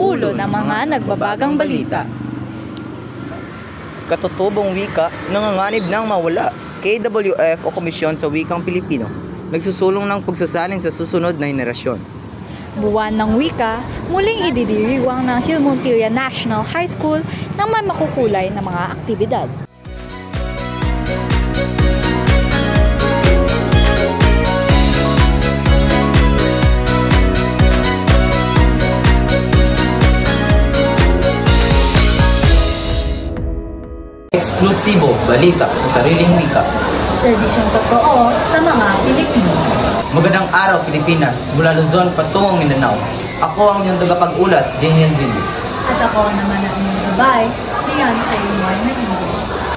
ulo ng mga nagbabagang balita. Katutubong wika, nanganganib ng mawala. KWF o Komisyon sa Wikang Pilipino, nagsusulong ng pagsasalin sa susunod na henerasyon. Buwan ng wika, muling ididiriwang ng Hill Montilla National High School ng may makukulay na mga aktibidad. Eksklusibo balita sa sariling wika. Serbisyong totoo sa mga Pilipino. Magandang araw Pilipinas, mula Luzon patungong Mindanao. Ako ang inyong tagapag-ulat, Janian Billy. At ako naman ang inyong gabay, Leon sa Limon na Hindi.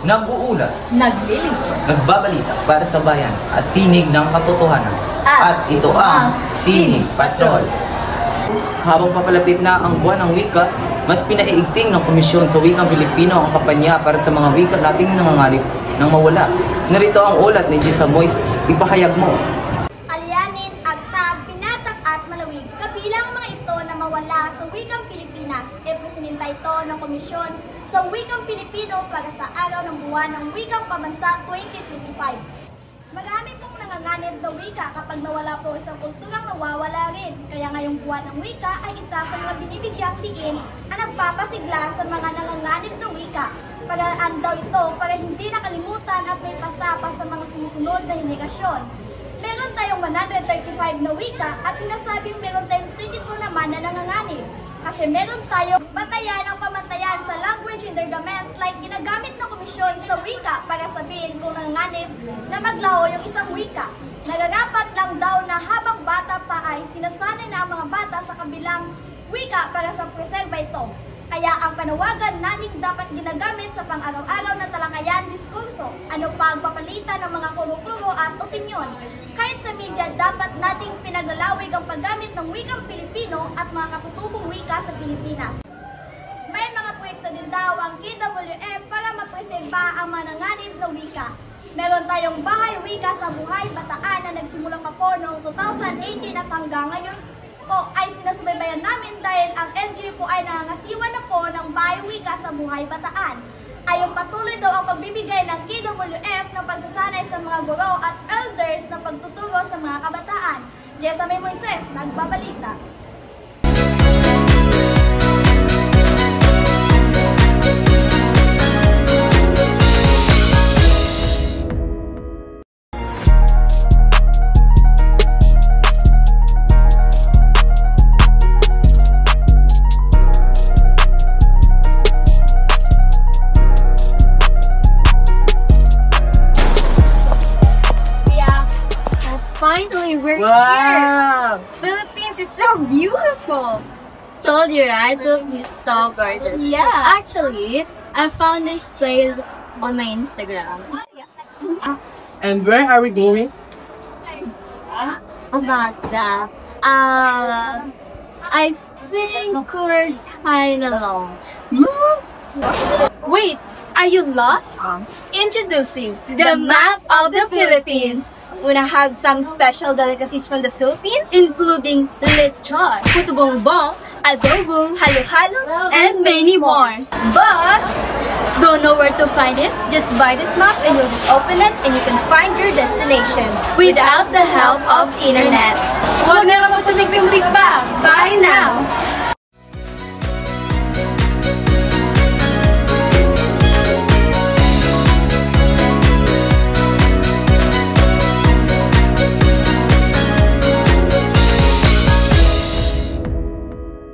Nag-uulat, Naglilingkod, nagbabalita para sa bayan at tinig ng katotohanan. At ito ang Tinig Patrol. Habang papalapit na ang buwan ng wika, mas pinaiigting ng Komisyon sa Wikang Pilipino ang kampanya para sa mga wika nating nanganganib ng mawala. Narito ang ulat ni Gisa Moises. Ipahayag mo. Alyanin, agtag, pinatak at malawig. Kabilang mga ito na mawala sa Wikang Pilipinas. Ipresinita ito ng Komisyon sa Wikang Pilipino para sa araw ng buwan ng Wikang Pambansa 2025. Marami pong nanganganib na wika kapag nawala po isang kulturang nawawala rin. Kaya ngayong buwan ng wika ay isa sa mga binibigyang diin ang nagpapasigla sa mga nanganganib na wika. Paraan daw ito para hindi nakalimutan at may pasapa sa mga sumusunod na henerasyon. Meron tayong 135 na wika at sinasabing meron tayong 22 naman na nanganganib. Kasi meron tayong batayan ng pamantayan sa language endowment like ginagamit ng komisyon sa wika para sabihin kung nanganganib na maglaho yung isang wika. Nagarapat lang daw na habang bata pa ay sinasanay na ang mga bata sa kabilang wika para sa preserba ito. Kaya ang panawagan nating dapat ginagamit sa pang-araw-araw na talakayan, diskurso, ano pa ang papalitan ng mga kuro-kuro at opinyon. Kahit sa media, dapat nating pinaglalawig ang paggamit ng wikang Pilipino at mga katutubong wika sa Pilipinas. May mga proyekto din daw ang KWF para mapreserba ang mga nanganib na wika. Meron tayong Bahay Wika sa Buhay Bataan na nagsimula pa po noong 2018 at hanggang ngayon po ay sinasubaybayan namin dahil ang NGO po ay nangangasiwa na po ng Bahay Wika sa Buhay Bataan. Ayon patuloy daw ang pagbibigay ng KWF ng pagsasanay sa mga guro at elders na pagtuturo sa mga kabataan. Jessa May Moises, nagbabalita. Finally, we're Wow! here! Philippines is so beautiful! Told you, right? Philippines is so gorgeous. Yeah. Actually, I found this place on my Instagram. And where are we going? About that. I think we're kind of long. Wait, are you lost? Introducing the map of the Philippines. Wanna have some special delicacies from the Philippines? Including lechon, puto bongbong, adobo, halo-halo, and many more. But don't know where to find it? Just buy this map and you'll just open it and you can find your destination without the help of internet. Huwag na lang magtumigping pa! Buy now!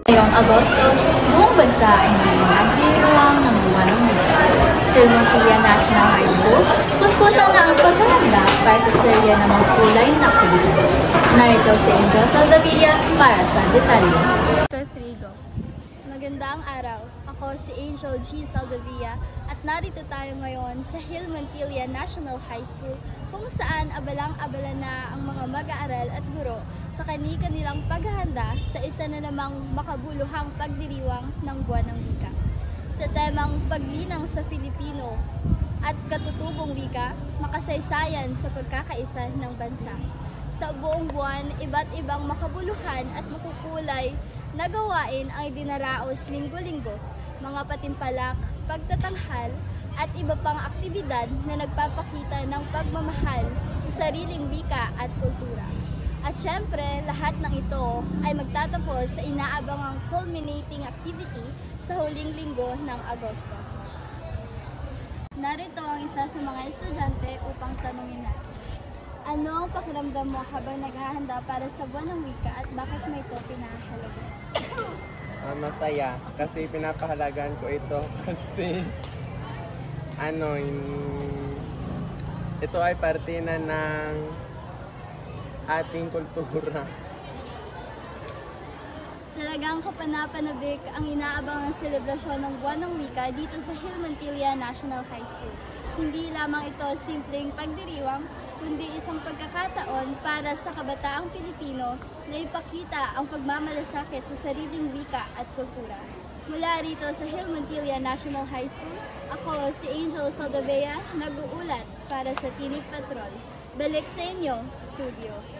Ngayong Agosto, buong bansa ay nagdiriwang ng buwan ng wika. Sa Hill Montilla National High School, puspusan na ang paghahanda para sa serye ng mga kulay na aktibidad. Narito si Angel Saldavia para sa detalye. Rodrigo. Magandang araw. Ako si Angel G. Saldavia at narito tayo ngayon sa Hill Montilla National High School kung saan abalang-abala na ang mga mag-aaral at guro sa kani-kanilang paghahanda sa isa na namang makabuluhang pagdiriwang ng buwan ng wika. Sa temang paglinang sa Filipino at katutubong wika, makasaysayan sa pagkakaisa ng bansa. Sa buong buwan, iba't ibang makabuluhan at makukulay na gawain ang idinaraos linggo-linggo, mga patimpalak, pagtatanghal, at iba pang aktibidad na nagpapakita ng pagmamahal sa sariling wika at kultura. At syempre, lahat ng ito ay magtatapos sa inaabangang culminating activity sa huling linggo ng Agosto. Narito ang isa sa mga estudyante upang tanungin natin. Ano ang pakiramdam mo habang naghahanda para sa buwan ng wika at bakit mo ito pinahalaga? Masaya kasi pinapahalagan ko ito kasi ito ay parte na ng ating kultura. Talagang kapanapanabik ang inaabangang selebrasyon ng buwan ng wika dito sa Hill Montilla National High School. Hindi lamang ito simpleng pagdiriwang, kundi isang pagkakataon para sa kabataang Pilipino na ipakita ang pagmamalasakit sa sariling wika at kultura. Mula rito sa Hill Montilla National High School, ako si Angel Saldovea, nag-uulat para sa Tinig Patrol. Balik sa inyo, studio.